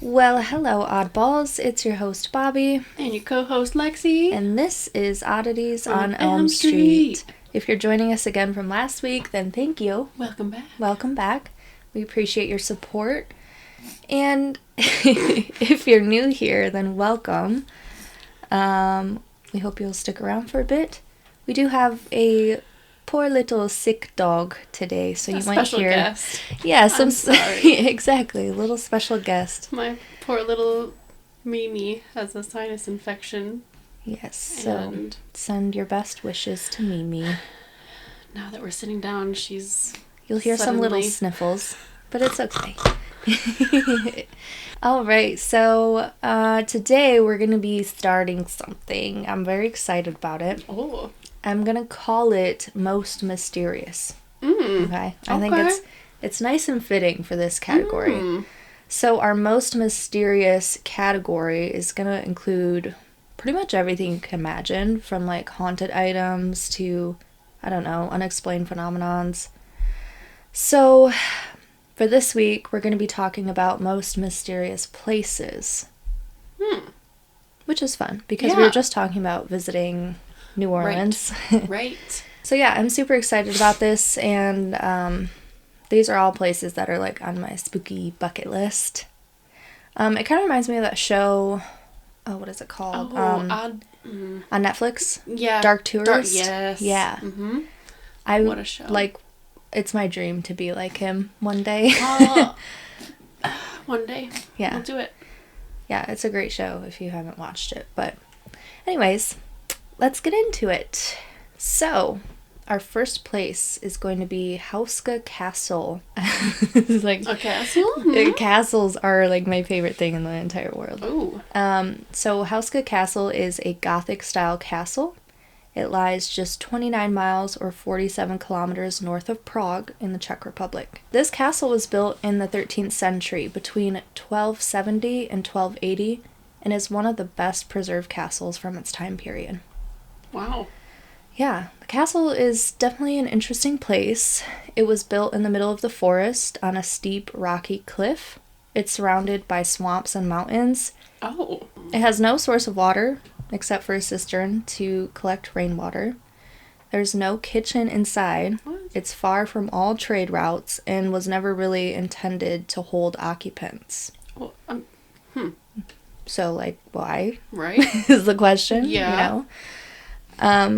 Well, hello, oddballs. It's your host, Bobby. And your co-host, Lexi. And this is Oddities on Elm Street. If you're joining us again from last week, then thank you. Welcome back. Welcome back. We appreciate your support. And if you're new here, then welcome. We hope you'll stick around for a bit. We do have a poor little sick dog today, so you might hear guest. Yeah, I'm sorry. Exactly, a little special guest. My poor little Mimi has a sinus infection. Yes, so send your best wishes to Mimi. Now that we're sitting down, you'll hear some little sniffles, but it's okay. All right, so today we're going to be starting something. I'm very excited about it. Oh. I'm going to call it Most Mysterious. Okay? I think it's nice and fitting for this category. So our Most Mysterious category is going to include pretty much everything you can imagine, from like haunted items to, I don't know, unexplained phenomenons. So for this week, we're going to be talking about most mysterious places. Which is fun, because we were just talking about visiting New Orleans. Right. So yeah, I'm super excited about this, and these are all places that are like on my spooky bucket list. It kind of reminds me of that show, what is it called? On Netflix? Yeah. Dark Tourist? Yes. Yeah. Mm-hmm. What a show. It's my dream to be like him one day. One day. Yeah. We'll do it. Yeah, it's a great show if you haven't watched it. But anyways, let's get into it. So, our first place is going to be Hauska Castle. It's like a castle? Castles are like my favorite thing in the entire world. Ooh. So Hauska Castle is a Gothic-style castle. It lies just 29 miles or 47 kilometers north of Prague in the Czech Republic. This castle was built in the 13th century between 1270 and 1280 and is one of the best preserved castles from its time period. Wow. Yeah, the castle is definitely an interesting place. It was built in the middle of the forest on a steep, rocky cliff. It's surrounded by swamps and mountains. Oh. It has no source of water, except for a cistern to collect rainwater. There's no kitchen inside. What? It's far from all trade routes and was never really intended to hold occupants. Well, So, like, why? Right. Is the question, Yeah. You know?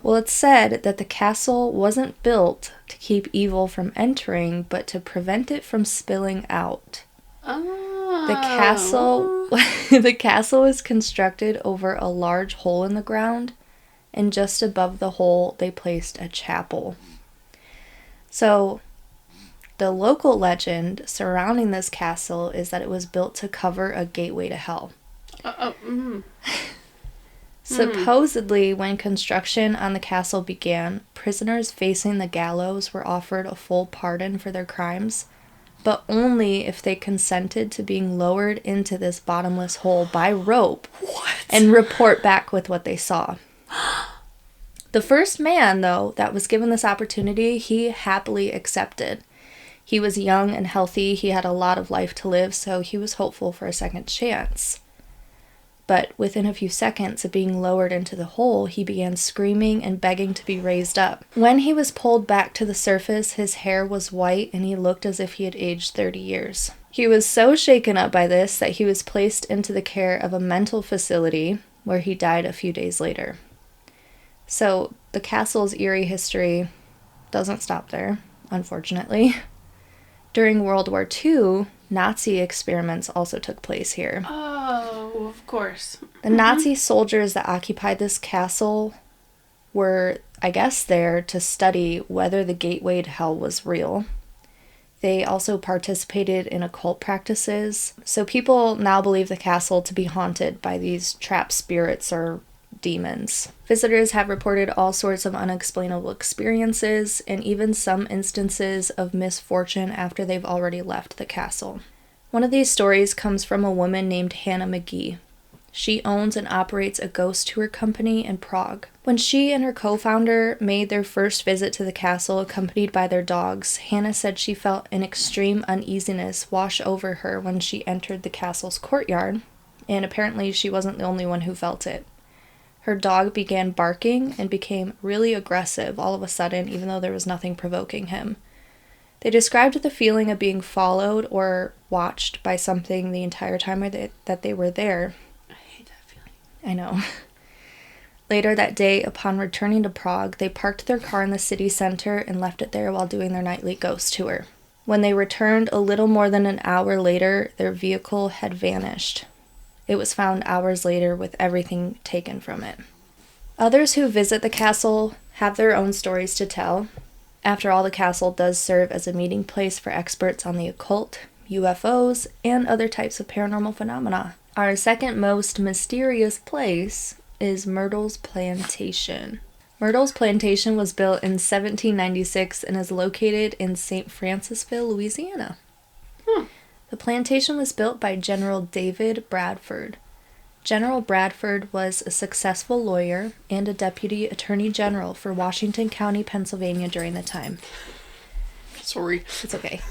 Well, it's said that the castle wasn't built to keep evil from entering, but to prevent it from spilling out. Oh. The castle was constructed over a large hole in the ground, and just above the hole they placed a chapel. So, the local legend surrounding this castle is that it was built to cover a gateway to hell. Supposedly, when construction on the castle began, prisoners facing the gallows were offered a full pardon for their crimes, but only if they consented to being lowered into this bottomless hole by rope and report back with what they saw. The first man, though, that was given this opportunity, he happily accepted. He was young and healthy, he had a lot of life to live, so he was hopeful for a second chance. But within a few seconds of being lowered into the hole, he began screaming and begging to be raised up. When he was pulled back to the surface, his hair was white and he looked as if he had aged 30 years. He was so shaken up by this that he was placed into the care of a mental facility where he died a few days later. So the castle's eerie history doesn't stop there, unfortunately. During World War II, Nazi experiments also took place here. Oh, of course. The Nazi soldiers that occupied this castle were, I guess, there to study whether the gateway to hell was real. They also participated in occult practices. So people now believe the castle to be haunted by these trapped spirits or demons. Visitors have reported all sorts of unexplainable experiences and even some instances of misfortune after they've already left the castle. One of these stories comes from a woman named Hannah McGee. She owns and operates a ghost tour company in Prague. When she and her co-founder made their first visit to the castle accompanied by their dogs, Hannah said she felt an extreme uneasiness wash over her when she entered the castle's courtyard, and apparently she wasn't the only one who felt it. Her dog began barking and became really aggressive all of a sudden, even though there was nothing provoking him. They described the feeling of being followed or watched by something the entire time that they were there. I hate that feeling. I know. Later that day, upon returning to Prague, they parked their car in the city center and left it there while doing their nightly ghost tour. When they returned a little more than an hour later, their vehicle had vanished. It was found hours later with everything taken from it. Others who visit the castle have their own stories to tell. After all, the castle does serve as a meeting place for experts on the occult, UFOs, and other types of paranormal phenomena. Our second most mysterious place is Myrtle's Plantation. Myrtle's Plantation was built in 1796 and is located in St. Francisville, Louisiana. The plantation was built by General David Bradford. General Bradford was a successful lawyer and a deputy attorney general for Washington County, Pennsylvania during the time. Sorry. It's okay.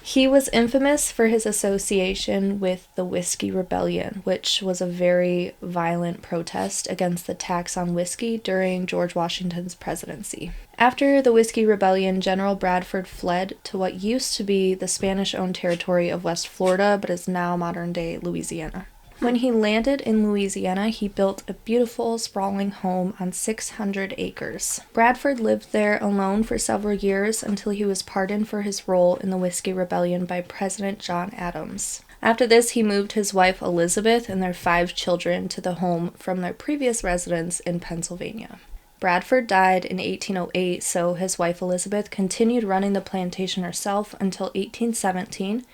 He was infamous for his association with the Whiskey Rebellion, which was a very violent protest against the tax on whiskey during George Washington's presidency. After the Whiskey Rebellion, General Bradford fled to what used to be the Spanish-owned territory of West Florida, but is now modern-day Louisiana. When he landed in Louisiana, he built a beautiful, sprawling home on 600 acres. Bradford lived there alone for several years until he was pardoned for his role in the Whiskey Rebellion by President John Adams. After this, he moved his wife Elizabeth and their 5 children to the home from their previous residence in Pennsylvania. Bradford died in 1808, so his wife Elizabeth continued running the plantation herself until 1817,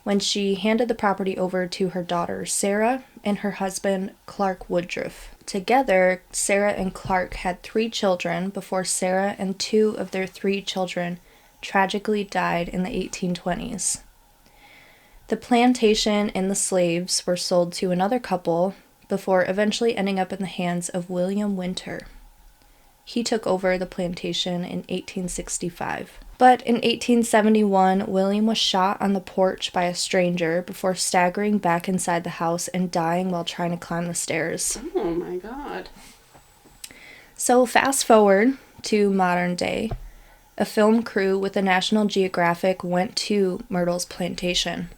when she handed the property over to her daughter Sarah and her husband Clark Woodruff. Together, Sarah and Clark had 3 children before Sarah and 2 of their 3 children tragically died in the 1820s. The plantation and the slaves were sold to another couple before eventually ending up in the hands of William Winter. He took over the plantation in 1865. But in 1871, William was shot on the porch by a stranger before staggering back inside the house and dying while trying to climb the stairs. Oh my god. So fast forward to modern day. A film crew with the National Geographic went to Myrtle's Plantation.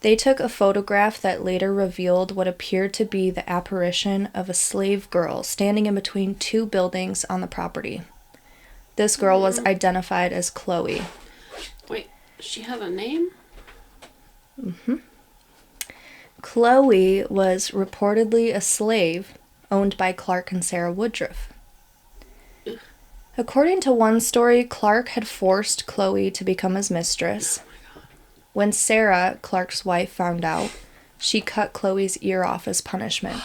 They took a photograph that later revealed what appeared to be the apparition of a slave girl standing in between 2 buildings on the property. This girl was identified as Chloe. Wait, she has a name? Mm-hmm. Chloe was reportedly a slave owned by Clark and Sarah Woodruff. Ugh. According to one story, Clark had forced Chloe to become his mistress. Oh my god. When Sarah, Clark's wife, found out, she cut Chloe's ear off as punishment.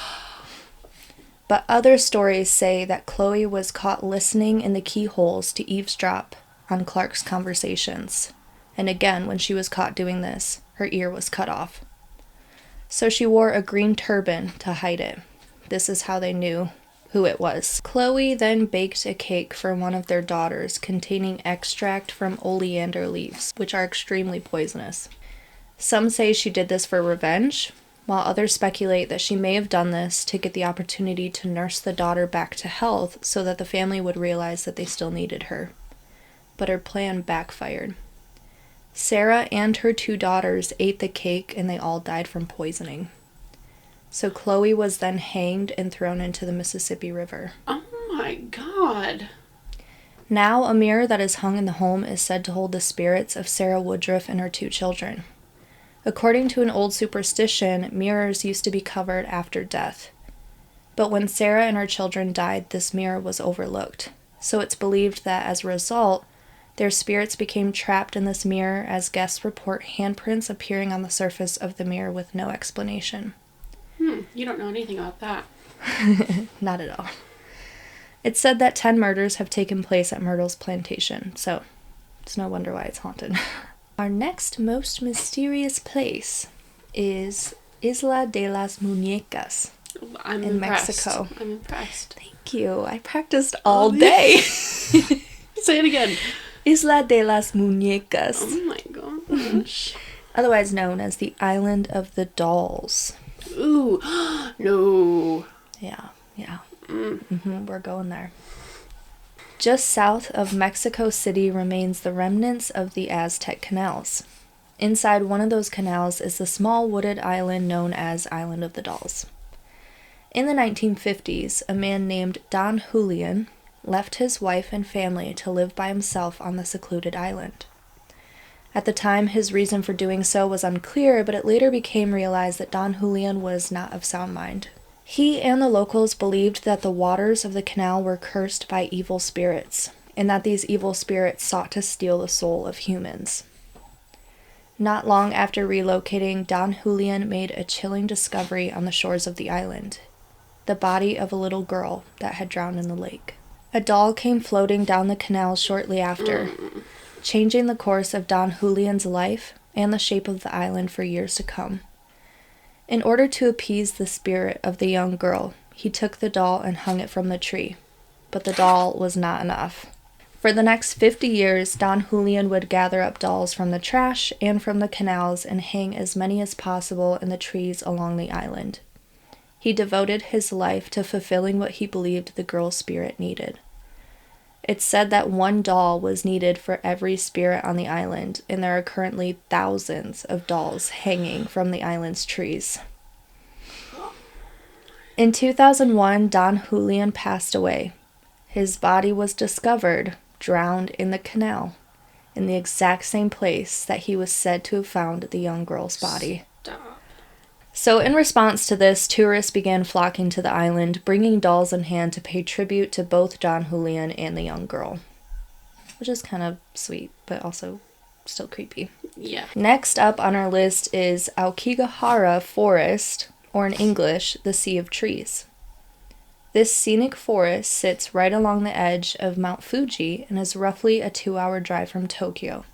But other stories say that Chloe was caught listening in the keyholes to eavesdrop on Clark's conversations. And again, when she was caught doing this, her ear was cut off. So she wore a green turban to hide it. This is how they knew who it was. Chloe then baked a cake for one of their daughters containing extract from oleander leaves, which are extremely poisonous. Some say she did this for revenge, while others speculate that she may have done this to get the opportunity to nurse the daughter back to health so that the family would realize that they still needed her. But her plan backfired. Sarah and her 2 daughters ate the cake and they all died from poisoning. So Chloe was then hanged and thrown into the Mississippi River. Oh my god. Now a mirror that is hung in the home is said to hold the spirits of Sarah Woodruff and her 2 children. According to an old superstition, mirrors used to be covered after death. But when Sarah and her children died, this mirror was overlooked. So it's believed that as a result, their spirits became trapped in this mirror as guests report handprints appearing on the surface of the mirror with no explanation. You don't know anything about that. Not at all. It's said that 10 murders have taken place at Myrtle's Plantation, so it's no wonder why it's haunted. Our next most mysterious place is Isla de las Muñecas. I'm in impressed. Mexico. I'm impressed. Thank you. I practiced all day. Say it again. Isla de las Muñecas. Oh my gosh. Otherwise known as the Island of the Dolls. Ooh. No. Yeah. We're going there. Just south of Mexico City remains the remnants of the Aztec canals. Inside one of those canals is the small wooded island known as Island of the Dolls. In the 1950s, a man named Don Julian left his wife and family to live by himself on the secluded island. At the time, his reason for doing so was unclear, but it later became realized that Don Julian was not of sound mind. He and the locals believed that the waters of the canal were cursed by evil spirits, and that these evil spirits sought to steal the soul of humans. Not long after relocating, Don Julian made a chilling discovery on the shores of the island: the body of a little girl that had drowned in the lake. A doll came floating down the canal shortly after, changing the course of Don Julian's life and the shape of the island for years to come. In order to appease the spirit of the young girl, he took the doll and hung it from the tree. But the doll was not enough. For the next 50 years, Don Julian would gather up dolls from the trash and from the canals and hang as many as possible in the trees along the island. He devoted his life to fulfilling what he believed the girl's spirit needed. It's said that one doll was needed for every spirit on the island, and there are currently thousands of dolls hanging from the island's trees. In 2001, Don Julian passed away. His body was discovered, drowned in the canal, in the exact same place that he was said to have found the young girl's body. Stop. So in response to this, tourists began flocking to the island, bringing dolls in hand to pay tribute to both Don Julian and the young girl. Which is kind of sweet, but also still creepy. Yeah. Next up on our list is Aokigahara Forest, or in English, the Sea of Trees. This scenic forest sits right along the edge of Mount Fuji and is roughly a 2-hour drive from Tokyo.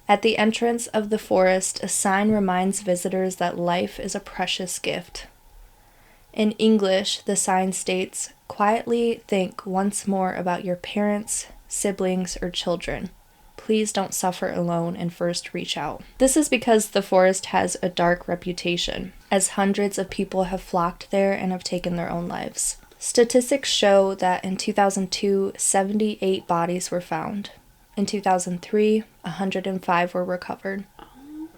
At the entrance of the forest, a sign reminds visitors that life is a precious gift. In English, the sign states, "Quietly think once more about your parents, siblings, or children. Please don't suffer alone and first reach out." This is because the forest has a dark reputation, as hundreds of people have flocked there and have taken their own lives. Statistics show that in 2002, 78 bodies were found. In 2003, 105 were recovered.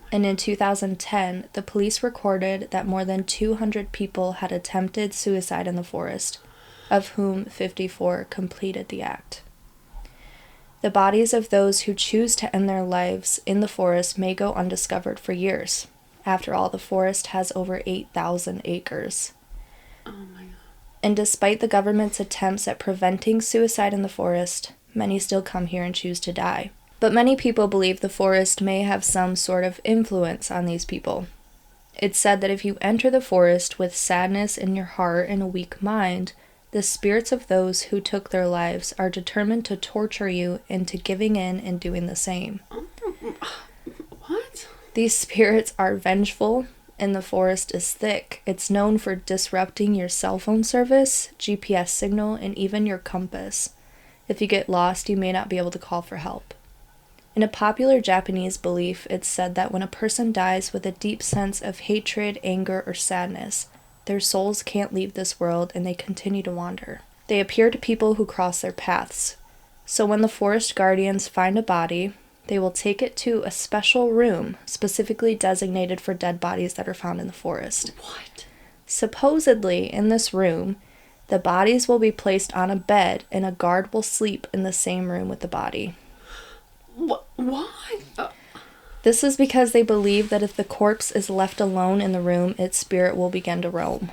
And in 2010, the police recorded that more than 200 people had attempted suicide in the forest, of whom 54 completed the act. The bodies of those who choose to end their lives in the forest may go undiscovered for years. After all, the forest has over 8,000 acres. Oh my god. And despite the government's attempts at preventing suicide in the forest, many still come here and choose to die. But many people believe the forest may have some sort of influence on these people. It's said that if you enter the forest with sadness in your heart and a weak mind, the spirits of those who took their lives are determined to torture you into giving in and doing the same. What? These spirits are vengeful, and the forest is thick. It's known for disrupting your cell phone service, GPS signal, and even your compass. If you get lost, you may not be able to call for help. In a popular Japanese belief, it's said that when a person dies with a deep sense of hatred, anger, or sadness, their souls can't leave this world and they continue to wander. They appear to people who cross their paths. So when the forest guardians find a body, they will take it to a special room specifically designated for dead bodies that are found in the forest. What? Supposedly, in this room, the bodies will be placed on a bed and a guard will sleep in the same room with the body. Why? This is because they believe that if the corpse is left alone in the room, its spirit will begin to roam.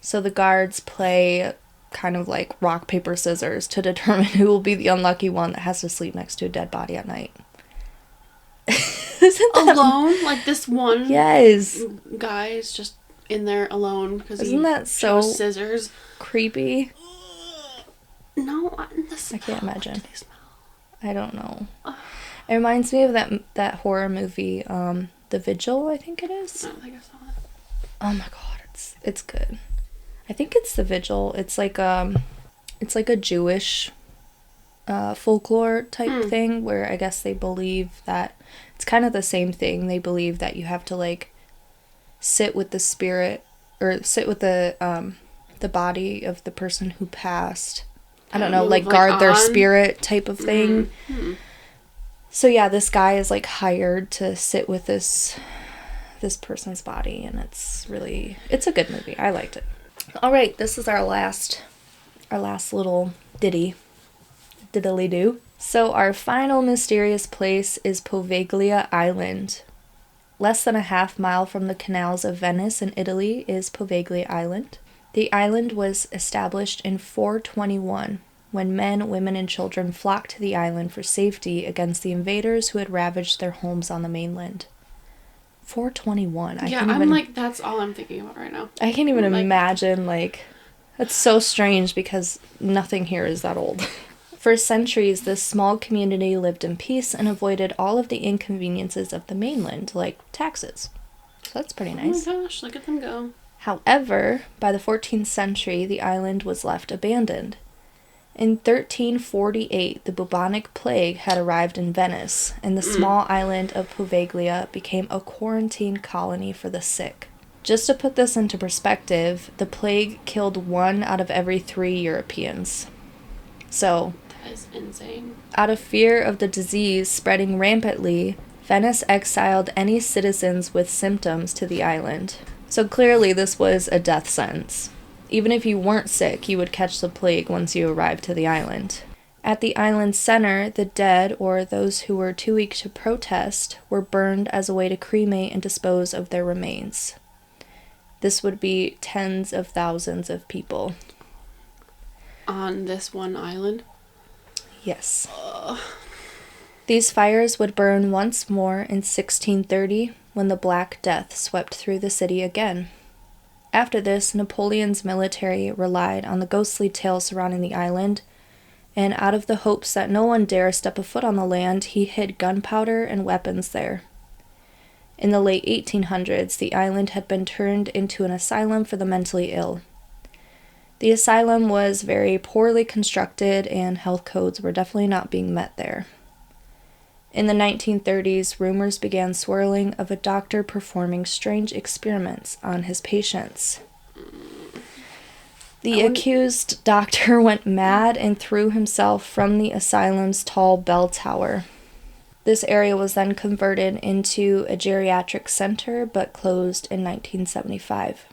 So the guards play kind of like rock, paper, scissors to determine who will be the unlucky one that has to sleep next to a dead body at night. Isn't that Alone? Like this one Yes. guy is just in there alone because Isn't that so chose scissors. creepy? No, I can't imagine. I don't know. It reminds me of that horror movie, The Vigil, I think it is. I don't think I saw it. Oh my god, it's good. I think it's The Vigil. It's like a Jewish folklore type thing where I guess they believe that it's kind of the same thing. They believe that you have to like sit with the spirit or sit with the body of the person who passed. I don't know, like guard their spirit type of thing. So yeah, this guy is like hired to sit with this person's body, and it's a good movie. I liked it. All right, this is our last little diddly-do. So our final mysterious place is Poveglia Island. Less than a half mile from the canals of Venice in Italy is Poveglia Island. The island was established in 421, when men, women, and children flocked to the island for safety against the invaders who had ravaged their homes on the mainland. 421. That's all I'm thinking about right now. I can't even imagine, that's so strange because nothing here is that old. For centuries, this small community lived in peace and avoided all of the inconveniences of the mainland, like taxes. So that's pretty nice. Oh my gosh, look at them go. However, by the 14th century, the island was left abandoned. In 1348, the bubonic plague had arrived in Venice, and the small island of Poveglia became a quarantine colony for the sick. Just to put this into perspective, the plague killed 1 out of every 3 Europeans. So, that is insane. Out of fear of the disease spreading rampantly, Venice exiled any citizens with symptoms to the island. So clearly this was a death sentence. Even if you weren't sick, you would catch the plague once you arrived to the island. At the island's center, the dead, or those who were too weak to protest, were burned as a way to cremate and dispose of their remains. This would be tens of thousands of people. On this one island? Yes. These fires would burn once more in 1630, when the Black Death swept through the city again. After this, Napoleon's military relied on the ghostly tales surrounding the island, and out of the hopes that no one dare step a foot on the land, he hid gunpowder and weapons there. In the late 1800s, the island had been turned into an asylum for the mentally ill. The asylum was very poorly constructed, and health codes were definitely not being met there. In the 1930s, rumors began swirling of a doctor performing strange experiments on his patients. The accused doctor went mad and threw himself from the asylum's tall bell tower. This area was then converted into a geriatric center, but closed in 1975.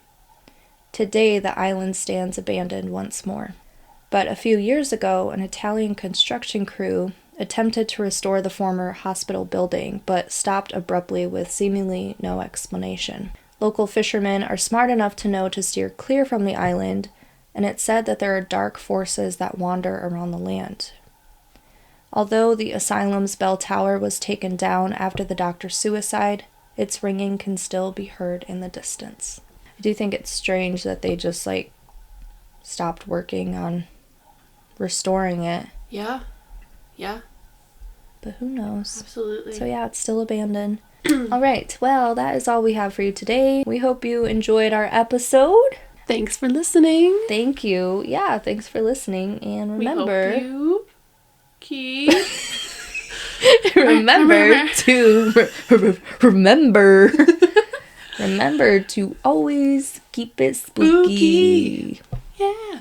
Today, the island stands abandoned once more. But a few years ago, an Italian construction crew attempted to restore the former hospital building, but stopped abruptly with seemingly no explanation. Local fishermen are smart enough to know to steer clear from the island, and it's said that there are dark forces that wander around the land. Although the asylum's bell tower was taken down after the doctor's suicide, its ringing can still be heard in the distance. I do think it's strange that they just, stopped working on restoring it. Yeah. But who knows? Absolutely. So yeah, it's still abandoned. All right, well, that is all we have for you today. We hope you enjoyed our episode. Thanks for listening. Thank you. Yeah, thanks for listening. And remember... We hope you keep... Remember to always keep it spooky. Yeah.